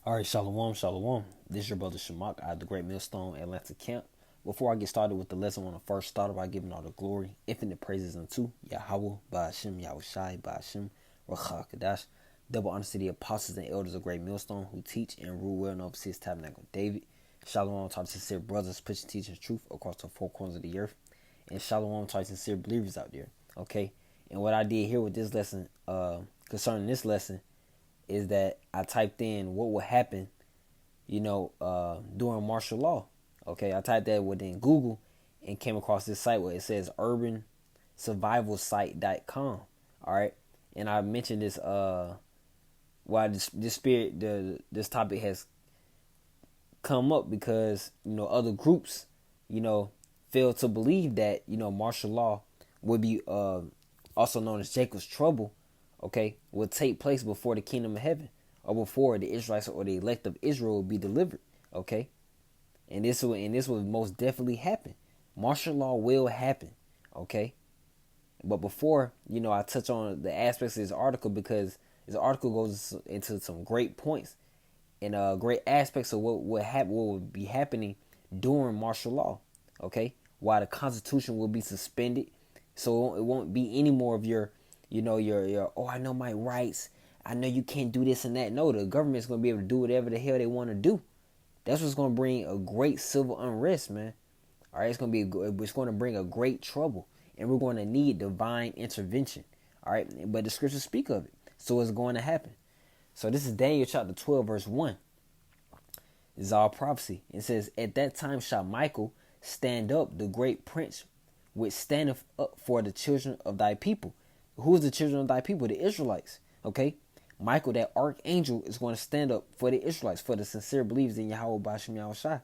All right, shalom, shalom. This is your brother Shamak out of the Great Millstone Atlanta camp. Before I get started with the lesson, I want to first start by giving all the glory, infinite praises unto Yahweh, Ba'ashem, Yahushai, Ba'ashem, Rakha Kadash. Double honor to the apostles and elders of Great Millstone who teach and rule well and oversee his tabernacle David. Shalom to our sincere brothers pushing teaching truth across the four corners of the earth. And shalom to our sincere believers out there. Okay? And what I did here with this lesson, concerning this lesson, is that I typed in what would happen, during martial law. Okay, I typed that within Google and came across this site where it says urbansurvivalsite.com. All right, and I mentioned this why this topic has come up because other groups fail to believe that martial law would be also known as Jacob's trouble, okay, will take place before the kingdom of heaven or before the Israelites or the elect of Israel will be delivered, okay? And this will most definitely happen. Martial law will happen, okay? But before, I touch on the aspects of this article because this article goes into some great points and great aspects of what would be happening during martial law, okay? Why the Constitution will be suspended, so it won't be any more of your oh, I know my rights. I know you can't do this and that. No, the government's gonna be able to do whatever the hell they want to do. That's what's gonna bring a great civil unrest, man. All right, it's gonna bring a great trouble, and we're gonna need divine intervention. All right, but the scriptures speak of it, so it's going to happen. So this is Daniel chapter 12, verse 1. This is all prophecy. It says, "At that time shall Michael stand up, the great prince, which standeth up for the children of thy people." Who is the children of thy people? The Israelites. Okay? Michael, that archangel, is going to stand up for the Israelites, for the sincere believers in Yahweh Ba'ashem Yahushai.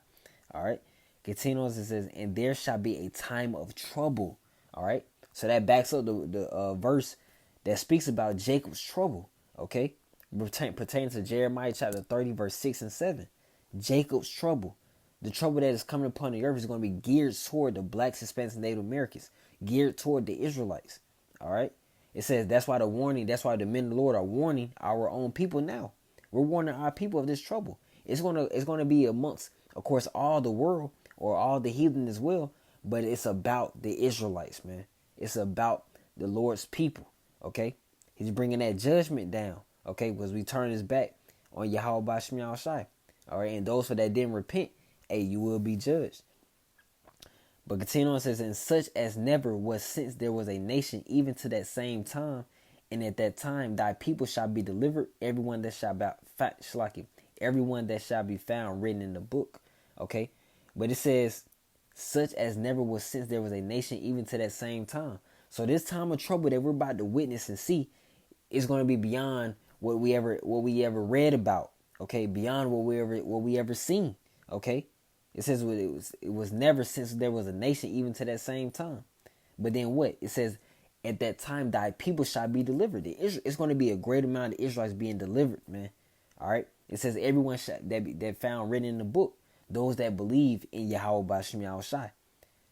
Alright? Continues, it says, "And there shall be a time of trouble." Alright? So that backs up the verse that speaks about Jacob's trouble. Okay? Pertaining to Jeremiah chapter 30, verse 6 and 7. Jacob's trouble. The trouble that is coming upon the earth is going to be geared toward the blacks, Hispanics, and Native Americans. Geared toward the Israelites. Alright? It says that's why the men of the Lord are warning our own people now. We're warning our people of this trouble. It's gonna be amongst, of course, all the world or all the heathen as well, but it's about the Israelites, man. It's about the Lord's people, okay? He's bringing that judgment down, okay? Because we turn his back on Yahweh Ba'ashem Yahushai, all right? And those that didn't repent, hey, you will be judged. But continue on, says, "And such as never was since there was a nation, even to that same time. And at that time thy people shall be delivered, everyone that shall be found written in the book." Okay? But it says, "Such as never was since there was a nation, even to that same time." So this time of trouble that we're about to witness and see is going to be beyond what we ever read about. Okay? Beyond what we ever seen. Okay? It says it was never since there was a nation, even to that same time. But then what? It says, "At that time thy people shall be delivered." It's going to be a great amount of Israelites being delivered, man. All right? It says everyone that found written in the book, those that believe in Yahweh Ba'ashem Yahushai.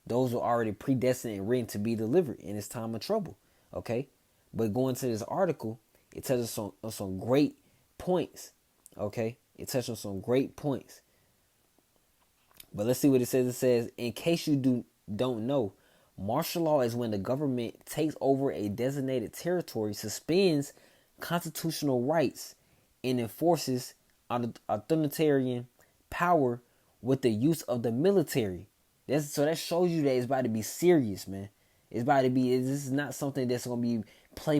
Those are already predestined and written to be delivered in this time of trouble. Okay? But going to this article, it touches on some great points. Okay? It touches on some great points. But let's see what it says. It says, "In case you don't know, martial law is when the government takes over a designated territory, suspends constitutional rights, and enforces authoritarian power with the use of the military." So that shows you that it's about to be serious, man. It's about to be. This is not something that's going to be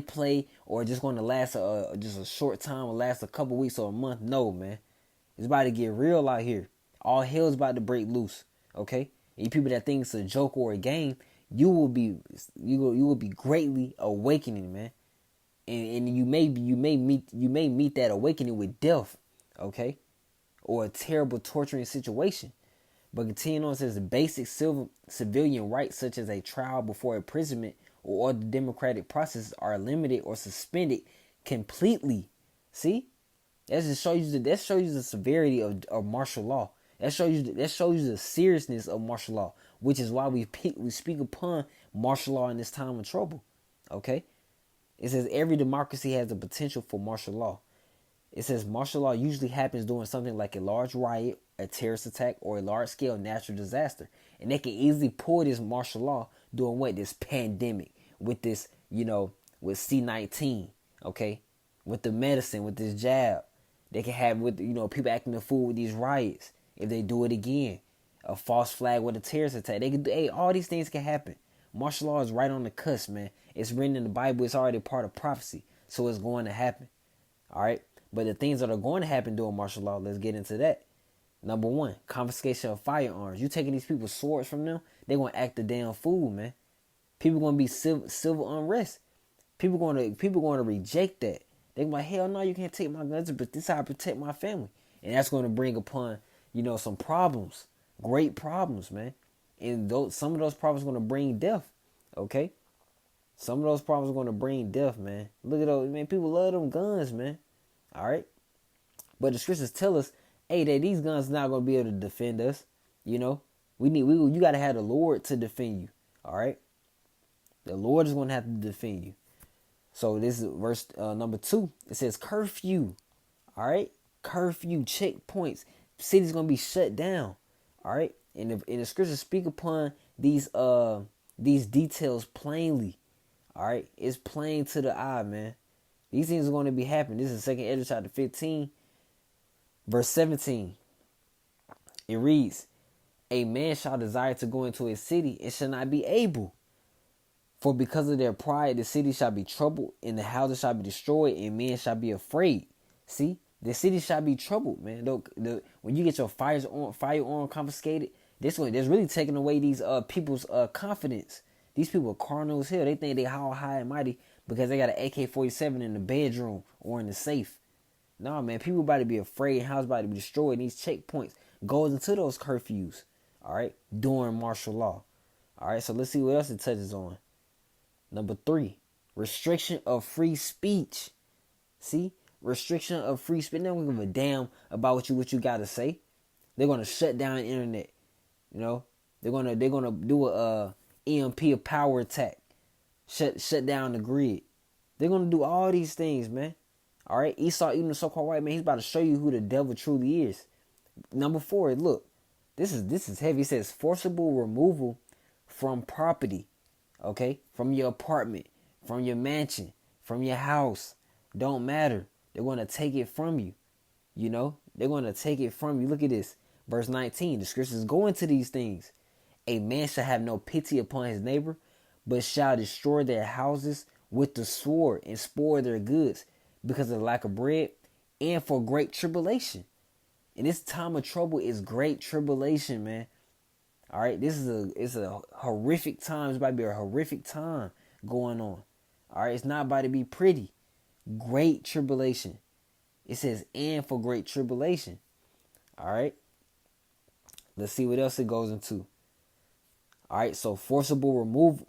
play or just going to last just a short time or last a couple weeks or a month. No, man. It's about to get real out here. All hell's about to break loose. Okay? And you people that think it's a joke or a game, you will be greatly awakening, man. And you may meet that awakening with death, okay? Or a terrible torturing situation. But continuing on, says basic civilian rights such as a trial before imprisonment or other democratic processes are limited or suspended completely. See? That shows you the severity of martial law. That shows you the seriousness of martial law, which is why we speak upon martial law in this time of trouble. Okay? It says every democracy has the potential for martial law. It says martial law usually happens during something like a large riot, a terrorist attack, or a large-scale natural disaster. And they can easily pull this martial law during what? This pandemic, with this, with C-19, okay? With the medicine, with this jab. They can have with, people acting the fool with these riots. If they do it again, a false flag with a terrorist attack. They can do, hey, all these things can happen. Martial law is right on the cusp, man. It's written in the Bible. It's already part of prophecy. So it's going to happen. All right? But the things that are going to happen during martial law, let's get into that. Number one, confiscation of firearms. You taking these people's swords from them, they're going to act the damn fool, man. People going to be civil unrest. People going to reject that. They're like, hell no, you can't take my guns, but this is how I protect my family. And that's going to bring upon, some problems. Great problems, man. And some of those problems are going to bring death. Okay? Some of those problems are going to bring death, man. Look at those, man. People love them guns, man. All right? But the scriptures tell us, hey, that these guns are not going to be able to defend us. You got to have the Lord to defend you. All right? The Lord is going to have to defend you. So this is verse number 2. It says curfew. All right? Curfew, checkpoints. City's going to be shut down. All right? And the scriptures speak upon these details plainly. All right? It's plain to the eye, man. These things are going to be happening. This is 2 Ezra chapter 15, verse 17. It reads, a man shall desire to go into a city and shall not be able. For because of their pride, the city shall be troubled, and the houses shall be destroyed, and men shall be afraid. See, the city shall be troubled, man. When you get your firearm confiscated, that's really taking away these people's confidence. These people are carnal as hell. They think they how high and mighty because they got an AK-47 in the bedroom or in the safe. No, man, people about to be afraid. Houses about to be destroyed. And these checkpoints goes into those curfews. All right, during martial law. All right, so let's see what else it touches on. Number 3, restriction of free speech. See, restriction of free speech. They don't give a damn about what you got to say. They're gonna shut down the internet. They're gonna do a EMP, a power attack. Shut down the grid. They're gonna do all these things, man. All right, Esau, even the so-called white man, he's about to show you who the devil truly is. Number 4, look, this is heavy. It says forcible removal from property. Okay, from your apartment, from your mansion, from your house, don't matter. They're going to take it from you. They're going to take it from you. Look at this. Verse 19, the scriptures go into these things. A man shall have no pity upon his neighbor, but shall destroy their houses with the sword and spoil their goods because of the lack of bread and for great tribulation. And this time of trouble is great tribulation, man. All right, it's a horrific time. It's about to be a horrific time going on. All right, it's not about to be pretty. Great tribulation. It says, and for great tribulation. All right, let's see what else it goes into. All right, so forcible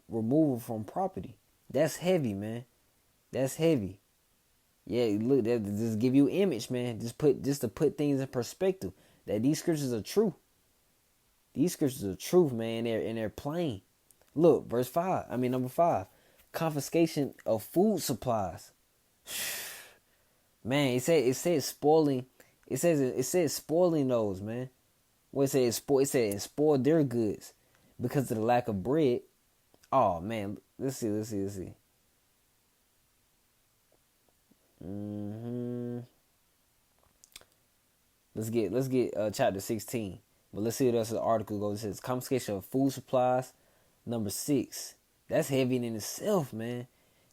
removal from property. That's heavy, man. That's heavy. Yeah, look, that just give you image, man. Just to put things in perspective. That these scriptures are true. These scriptures are truth, man, and they're plain. Look, number 5. Confiscation of food supplies. Man, it says spoiling. It says spoiling those, man. What it said spoil their goods because of the lack of bread. Oh man, let's see. Let's get chapter 16. But let's see what else the article goes. It says confiscation of food supplies. Number 6. That's heavy in itself, man.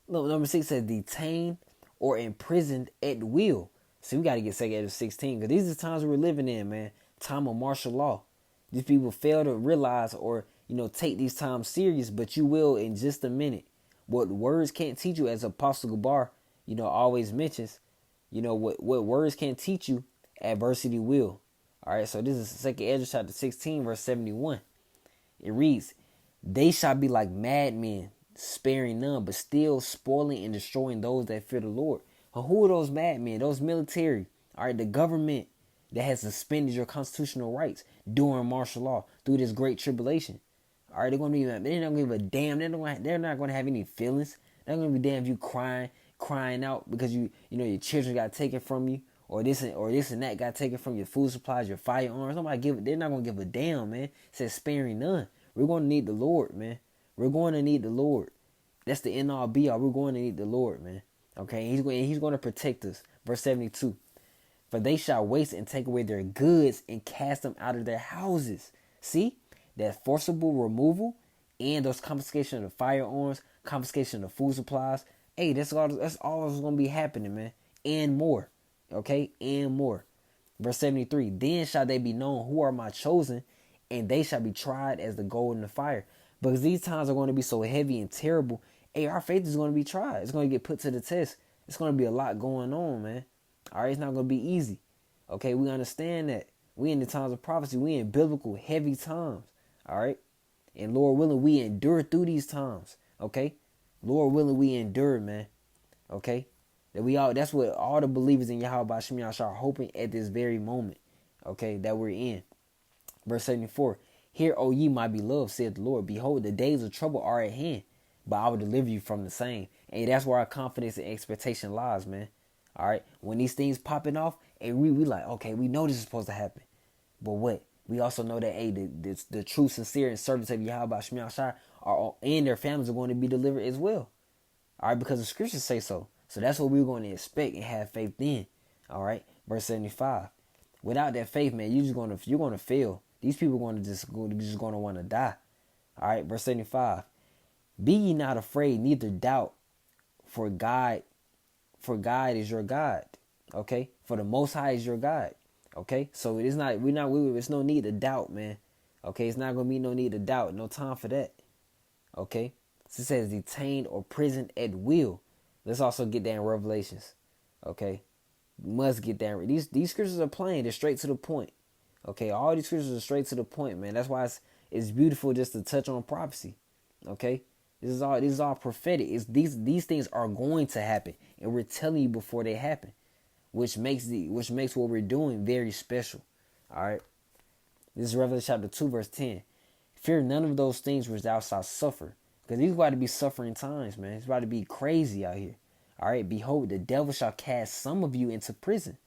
Look, number 6 says detained or imprisoned at will. See, we got to get 2 Ezra 16 because these are the times we're living in, man. Time of martial law. These people fail to realize or, take these times serious, but you will in just a minute. What words can't teach you, as Apostle Gabar, always mentions, what words can't teach you, adversity will. All right, so this is 2 Ezra chapter 16, verse 71. It reads, they shall be like madmen, sparing none, but still spoiling and destroying those that fear the Lord. Well, who are those madmen? Those military. All right, the government that has suspended your constitutional rights during martial law through this great tribulation. All right, they're not going to give a damn. They're not going to have any feelings. They're not going to be damn if you crying out because your children got taken from you, or this and that got taken from your food supplies, your firearms. They're not gonna give a damn, man. It says sparing none. We're gonna need the Lord, man. We're going to need the Lord. That's the end all be all. We're going to need the Lord, man. Okay, he's going to protect us. Verse 72. For they shall waste and take away their goods and cast them out of their houses. See? That forcible removal and those confiscation of firearms, confiscation of food supplies. Hey, that's all that's going to be happening, man. And more. Okay? And more. Verse 73. Then shall they be known who are my chosen, and they shall be tried as the gold in the fire. Because these times are going to be so heavy and terrible. Hey, our faith is going to be tried. It's going to get put to the test. It's going to be a lot going on, man. All right, it's not going to be easy. Okay, we understand that. We in the times of prophecy. We in biblical heavy times. All right. And Lord willing, we endure through these times. Okay. Lord willing, we endure, man. Okay. That's what all the believers in Yahweh Shem Yahshua are hoping at this very moment. Okay, that we're in. Verse 74. Hear, O ye my beloved, said the Lord. Behold, the days of trouble are at hand, but I will deliver you from the same. And that's where our confidence and expectation lies, man. All right. When these things popping off, and we like, okay, we know this is supposed to happen. But what? We also know that, hey, the true, sincere, and servants of Yahweh Shem Yahshua and their families are going to be delivered as well. All right, because the scriptures say so. So that's what we're going to expect and have faith in. All right, verse 75. Without that faith, man, you're going to fail. These people are going to want to die. All right, verse 75. Be ye not afraid, neither doubt, for God is your God. Okay, for the Most High is your God. Okay, so it's no need to doubt, man. Okay, it's not gonna be no need to doubt. No time for that. Okay, so it says detained or prisoned at will. Let's also get that in Revelations. Okay, must get that. These scriptures are plain. They're straight to the point. Okay, all these scriptures are straight to the point, man. That's why it's beautiful just to touch on prophecy. Okay, this is all prophetic. These things are going to happen, and we're telling you before they happen, which makes what we're doing very special. All right, this is Revelation chapter 2, verse 10. Fear none of those things which thou shalt suffer, because these about to be suffering times, man. It's about to be crazy out here. All right, behold, the devil shall cast some of you into prison,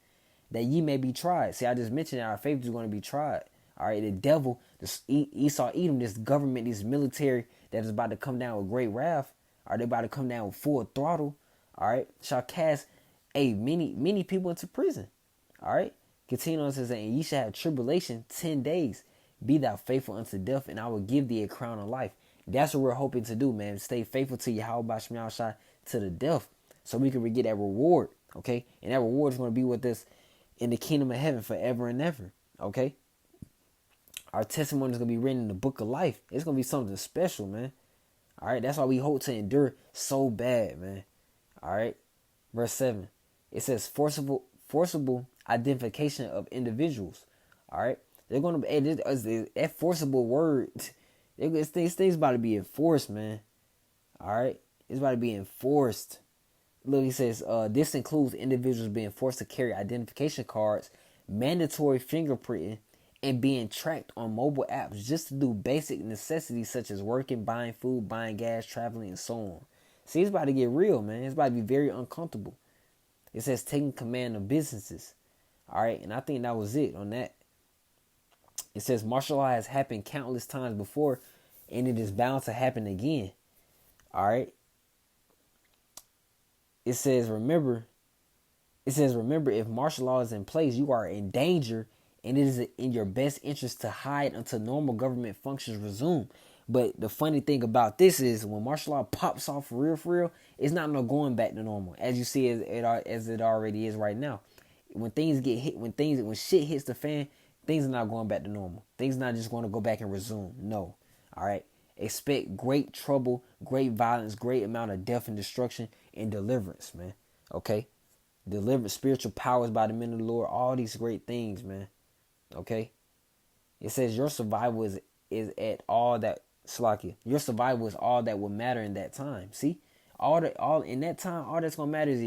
that ye may be tried. See, I just mentioned that our faith is going to be tried. All right, the devil, Esau, Edom, this government, this military that is about to come down with great wrath, are they about to come down with full throttle? All right, shall cast many people into prison. All right, continue on, says, and ye shall have tribulation 10 days. Be thou faithful unto death, and I will give thee a crown of life. That's what we're hoping to do, man. Stay faithful to Yahweh Shem Yahshua to the death, so we can get that reward. Okay, and that reward is going to be with us in the kingdom of heaven forever and ever. Okay, our testimony is going to be written in the book of life. It's going to be something special, man. All right, that's why we hope to endure so bad, man. All right, verse 7. It says forcible identification of individuals. All right, they're going to be that forcible word. These things about to be enforced, man. All right, it's about to be enforced. Look, he says, this includes individuals being forced to carry identification cards, mandatory fingerprinting, and being tracked on mobile apps just to do basic necessities such as working, buying food, buying gas, traveling, and so on. See, it's about to get real, man. It's about to be very uncomfortable. It says taking command of businesses. All right, and I think that was it on that. It says martial law has happened countless times before, and it is bound to happen again. All right. It says, remember, if martial law is in place, you are in danger, and it is in your best interest to hide until normal government functions resume. But the funny thing about this is when martial law pops off for real, it's not no going back to normal, as you see as it already is right now. When things get hit, when shit hits the fan, things are not going back to normal. Things are not just going to go back and resume. No. All right. Expect great trouble, great violence, great amount of death and destruction and deliverance, man. Okay? Deliverance, spiritual powers by the men of the Lord, all these great things, man. Okay? It says your survival is at all that Slakia. Your survival is all that will matter in that time. See? All in that time, all that's gonna matter is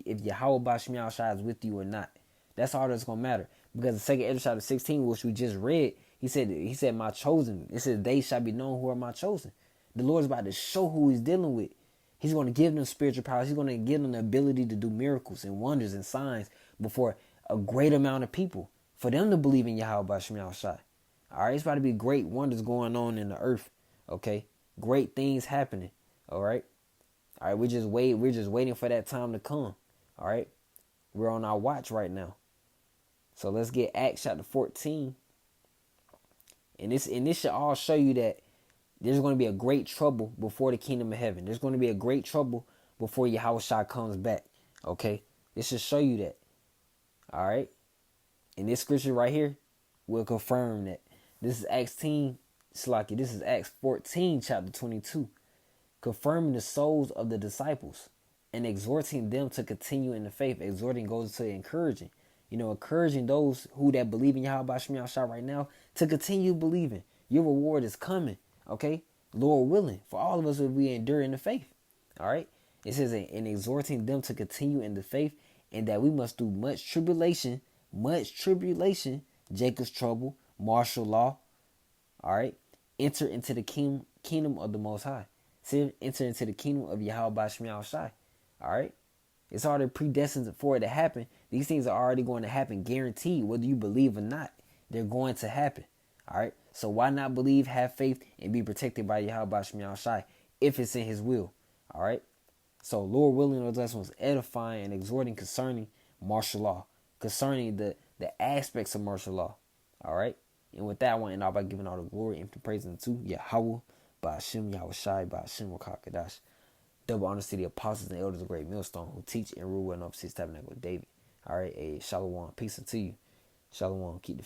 if Yahweh Shem Yahshua is with you or not. That's all that's gonna matter. Because the 2nd Ezra chapter 16, which we just read, he said, my chosen. It says, they shall be known who are my chosen. The Lord's about to show who he's dealing with. He's going to give them spiritual powers. He's going to give them the ability to do miracles and wonders and signs before a great amount of people for them to believe in Yahweh Bashim Yahushai. All right, it's about to be great wonders going on in the earth. Okay, great things happening. All right, we're just waiting for that time to come. All right, we're on our watch right now. So let's get Acts chapter 14, and this should all show you that there's going to be a great trouble before the kingdom of heaven. There's going to be a great trouble before Yahushua comes back. Okay, this should show you that. All right, and this scripture right here will confirm that. This is Acts 10, Slaki. This is Acts 14, chapter 22, confirming the souls of the disciples and exhorting them to continue in the faith. Exhorting goes to encouraging. Encouraging those who that believe in Yahweh Shem Yahshua right now to continue believing. Your reward is coming. Okay, Lord willing, for all of us if we endure in the faith. All right, it says in exhorting them to continue in the faith, and that we must do much tribulation, Jacob's trouble, martial law. All right, enter into the kingdom of the Most High. Enter into the kingdom of Yahweh Bashim Yahushai. All right, it's already predestined for it to happen. These things are already going to happen, guaranteed, whether you believe or not. They're going to happen. All right, so why not believe, have faith, and be protected by Yahweh Bashim Yahushai if it's in His will? All right, so Lord willing, those lessons edifying and exhorting concerning martial law, concerning the aspects of martial law. All right. And with that, I want to end off by giving all the glory and praise unto Yahweh, Ba'ashem Yahushai, Ba'ashem Wakakadash. Double honors to the apostles and elders of Great Millstone who teach and rule well enough 6 Tabernacle of David. All right, Shalom. Peace unto you. Shalom. Keep the